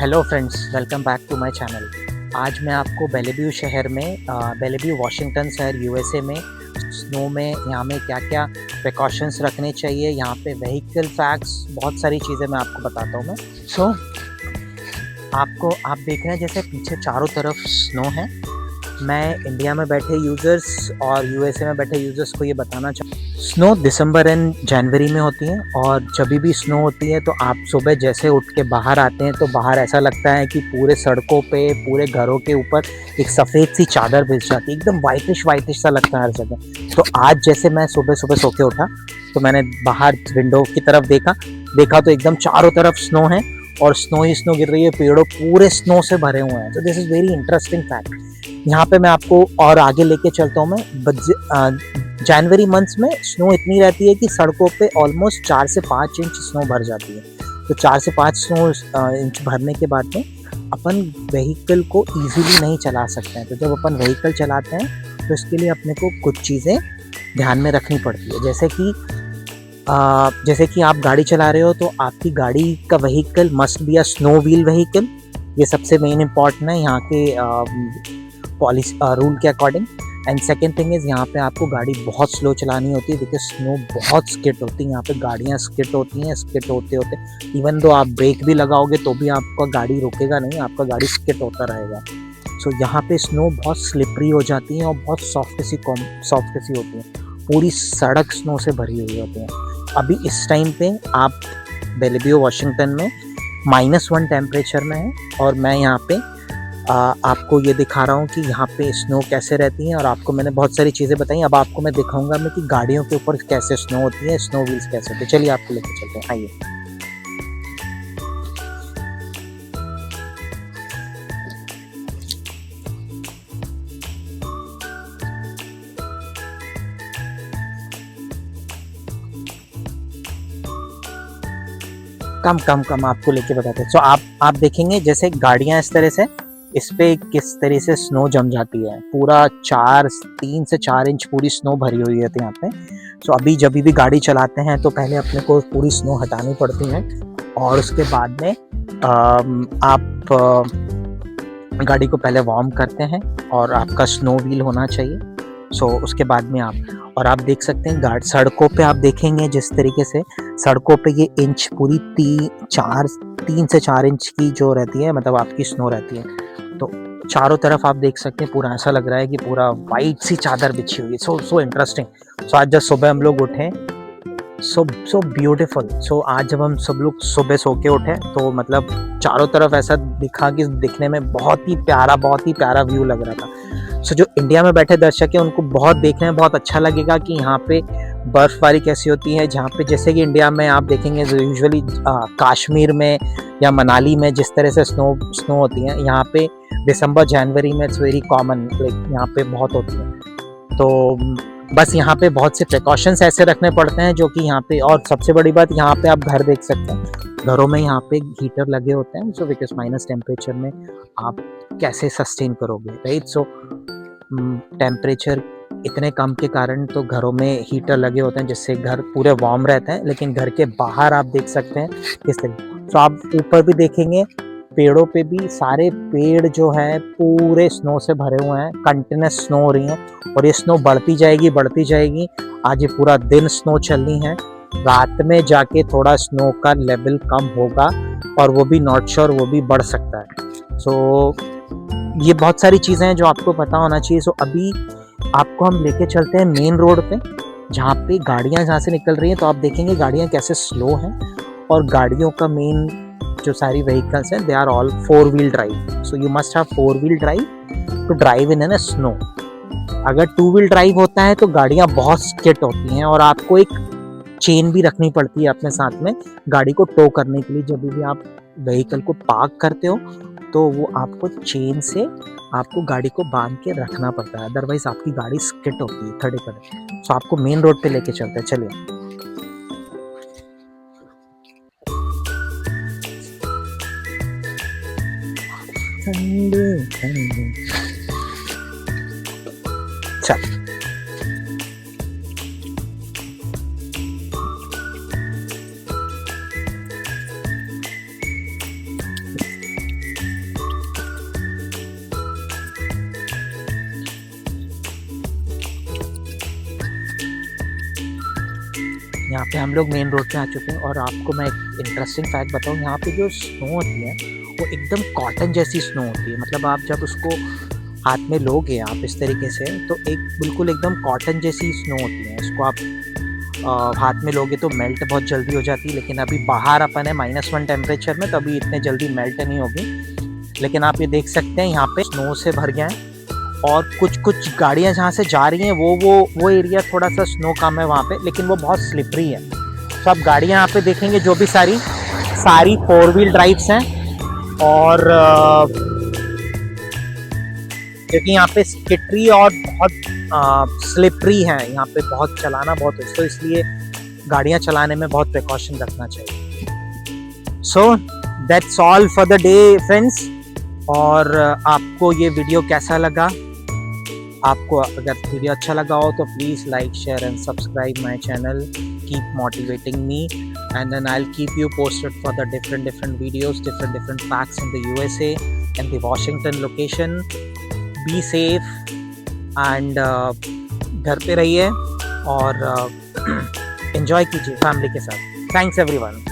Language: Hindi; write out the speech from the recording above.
Hello friends, welcome back to my channel. आज मैं आपको बेलीव्यू शहर में बेलीव्यू वाशिंगटन शहर यूएसए में स्नो में यहाँ में क्या क्या प्रिकॉशंस रखने चाहिए, यहाँ पे व्हीकल फैक्ट्स, बहुत सारी चीज़ें मैं आपको बताता हूँ मैं। आप देख रहे हैं जैसे पीछे चारों तरफ स्नो है। मैं इंडिया में बैठे यूज़र्स और यूएसए में बैठे यूज़र्स को ये बताना चाहूँ, स्नो दिसंबर एंड जनवरी में होती है और जब भी स्नो होती है तो आप सुबह जैसे उठ के बाहर आते हैं तो बाहर ऐसा लगता है कि पूरे सड़कों पे, पूरे घरों के ऊपर एक सफ़ेद सी चादर बिछ जाती है, एकदम वाइटिश सा लगता है हर जगह। तो आज जैसे मैं सुबह सुबह सो के उठा तो मैंने बाहर विंडो की तरफ देखा तो एकदम चारों तरफ स्नो है और स्नो ही स्नो गिर रही है, पेड़ों पूरे स्नो से भरे हुए हैं। तो this is very interesting fact. यहाँ पे मैं आपको और आगे लेके चलता हूँ मैं। जनवरी मंथ्स में स्नो इतनी रहती है कि सड़कों पे ऑलमोस्ट 4 से 5 इंच स्नो भर जाती है। तो 4 से 5 स्नो इंच भरने के बाद में अपन व्हीकल को इजीली नहीं चला सकते हैं। तो जब अपन व्हीकल चलाते हैं तो इसके लिए अपने को कुछ चीज़ें ध्यान में रखनी पड़ती है, जैसे कि आप गाड़ी चला रहे हो तो आपकी गाड़ी का vehicle must be a snow wheel vehicle. ये सबसे मेन इम्पॉर्टेंट है यहाँ के पॉलिसी रूल के according. And second thing is, यहाँ पे आपको गाड़ी बहुत स्लो चलानी होती है बिकॉज स्नो बहुत स्किट होती है। यहाँ पे गाड़ियाँ स्किट होती हैं, स्किट होते होते इवन दो आप ब्रेक भी लगाओगे तो भी आपका गाड़ी रुकेगा नहीं, आपका गाड़ी स्किट होता रहेगा। सो यहाँ पे स्नो बहुत स्लिपरी हो जाती है और बहुत सॉफ्ट सी होती है, पूरी सड़क स्नो से भरी हुई होती है। अभी इस टाइम पे आप बेलीव्यू वाशिंगटन में -1 टेम्परेचर में है और मैं यहाँ पे आपको ये दिखा रहा हूँ कि यहाँ पे स्नो कैसे रहती है। और आपको मैंने बहुत सारी चीज़ें बताई, अब आपको मैं दिखाऊंगा मैं कि गाड़ियों के ऊपर कैसे स्नो होती है, स्नो व्हील्स कैसे होते हैं। चलिए आपको लेके चलते हैं, आइए। कम आपको लेके बताते हैं। सो आप देखेंगे जैसे गाड़ियाँ इस पे किस तरह से स्नो जम जाती है, पूरा 3 से 4 इंच पूरी स्नो भरी हुई है यहाँ पे। सो अभी जब भी गाड़ी चलाते हैं तो पहले अपने को पूरी स्नो हटानी पड़ती है और उसके बाद में आप गाड़ी को पहले वार्म करते हैं और आपका स्नो व्हील होना चाहिए। सो उसके बाद में आप देख सकते हैं सड़कों पे आप देखेंगे जिस तरीके से सड़कों पे ये इंच पूरी 3 से 4 इंच की जो रहती है, मतलब आपकी स्नो रहती है। तो चारों तरफ आप देख सकते हैं पूरा ऐसा लग रहा है कि पूरा वाइट सी चादर बिछी हुई है। So interesting. सो आज जब सुबह हम लोग उठे, सो ब्यूटीफुल। सो आज जब हम सब लोग सुबह सो के उठे तो मतलब चारों तरफ ऐसा दिखा कि दिखने में बहुत ही प्यारा व्यू लग रहा था। सो जो इंडिया में बैठे दर्शक हैं उनको बहुत देखने में बहुत अच्छा लगेगा कि यहाँ पे बर्फबारी कैसी होती है। जहाँ पे जैसे कि इंडिया में आप देखेंगे यूजुअली कश्मीर में या मनाली में जिस तरह से स्नो होती है, यहाँ पे दिसंबर जनवरी में इट्स वेरी कॉमन, लाइक यहाँ पे बहुत होती है। तो बस यहाँ पे बहुत से प्रिकॉशंस ऐसे रखने पड़ते हैं जो कि यहाँ पे, और सबसे बड़ी बात यहाँ पे आप घर देख सकते हैं, घरों में यहाँ पे हीटर लगे होते हैं। सो बिकॉज माइनस टेम्परेचर में आप कैसे सस्टेन करोगे, राइट। सो टेम्परेचर इतने कम के कारण तो घरों में हीटर लगे होते हैं जिससे घर पूरे वार्म रहते हैं। लेकिन घर के बाहर आप देख सकते हैं किस तरीके। तो आप ऊपर भी देखेंगे पेड़ों पे भी सारे पेड़ जो है पूरे स्नो से भरे हुए हैं, कंटिन्यूस स्नो हो रही है और ये स्नो बढ़ती जाएगी। आज ये पूरा दिन स्नो चलनी है, रात में जाके थोड़ा स्नो का लेवल कम होगा और वो भी नॉट श्योर, वो भी बढ़ सकता है। सो ये बहुत सारी चीज़ें हैं जो आपको पता होना चाहिए। सो अभी आपको हम लेके चलते हैं मेन रोड पे, जहाँ पे गाड़ियाँ जहाँ से निकल रही हैं। तो आप देखेंगे गाड़ियाँ कैसे स्लो हैं और गाड़ियों का मेन जो सारी व्हीकल्स हैं they are all 4 wheel drive. So you must have 4 wheel drive to drive in snow. अगर 2 व्हील ड्राइव होता है तो गाड़ियाँ बहुत स्किट होती हैं और आपको एक चेन भी रखनी पड़ती है अपने साथ में गाड़ी को टो करने के लिए। जब भी आप व्हीकल को पार्क करते हो तो वो आपको चेन से आपको गाड़ी को बांध के रखना पड़ता है, अदरवाइज आपकी गाड़ी स्किट होती है खड़े। सो आपको मेन रोड पे लेके चलते हैं, चलिए। चल यहाँ पे हम लोग मेन रोड पे आ चुके हैं और आपको मैं एक इंटरेस्टिंग फैक्ट बताऊँ, यहाँ पे जो स्नो होती है वो एकदम कॉटन जैसी स्नो होती है। मतलब आप जब उसको हाथ में लोगे आप इस तरीके से, तो एक बिल्कुल एकदम कॉटन जैसी स्नो होती है। इसको आप हाथ में लोगे तो मेल्ट बहुत जल्दी हो जाती है, लेकिन अभी बाहर अपन है -1 टेम्परेचर में, तो अभी इतने जल्दी मेल्ट नहीं होगी। लेकिन आप ये देख सकते हैं यहाँ पे स्नो से भर गया है और कुछ गाड़ियाँ जहाँ से जा रही हैं वो एरिया थोड़ा सा स्नो कम है वहाँ पे, लेकिन वो बहुत स्लिपरी है। तो आप गाड़ियाँ यहाँ पे देखेंगे जो भी सारी 4 व्हील ड्राइव्स हैं और क्योंकि यहाँ पे स्किटरी और बहुत स्लिपरी है, यहाँ पे बहुत चलाना बहुत है, तो इसलिए गाड़ियाँ चलाने में बहुत प्रिकॉशन रखना चाहिए। So that's all for the day friends. और आपको ये वीडियो कैसा लगा? आपको अगर वीडियो अच्छा लगा हो तो please like, share and subscribe my channel, keep motivating me, and then I'll keep you posted for the different videos, different facts in the USA and the Washington location. Be safe and घर पे रहिए और enjoy कीजिए फैमिली के साथ। Thanks everyone.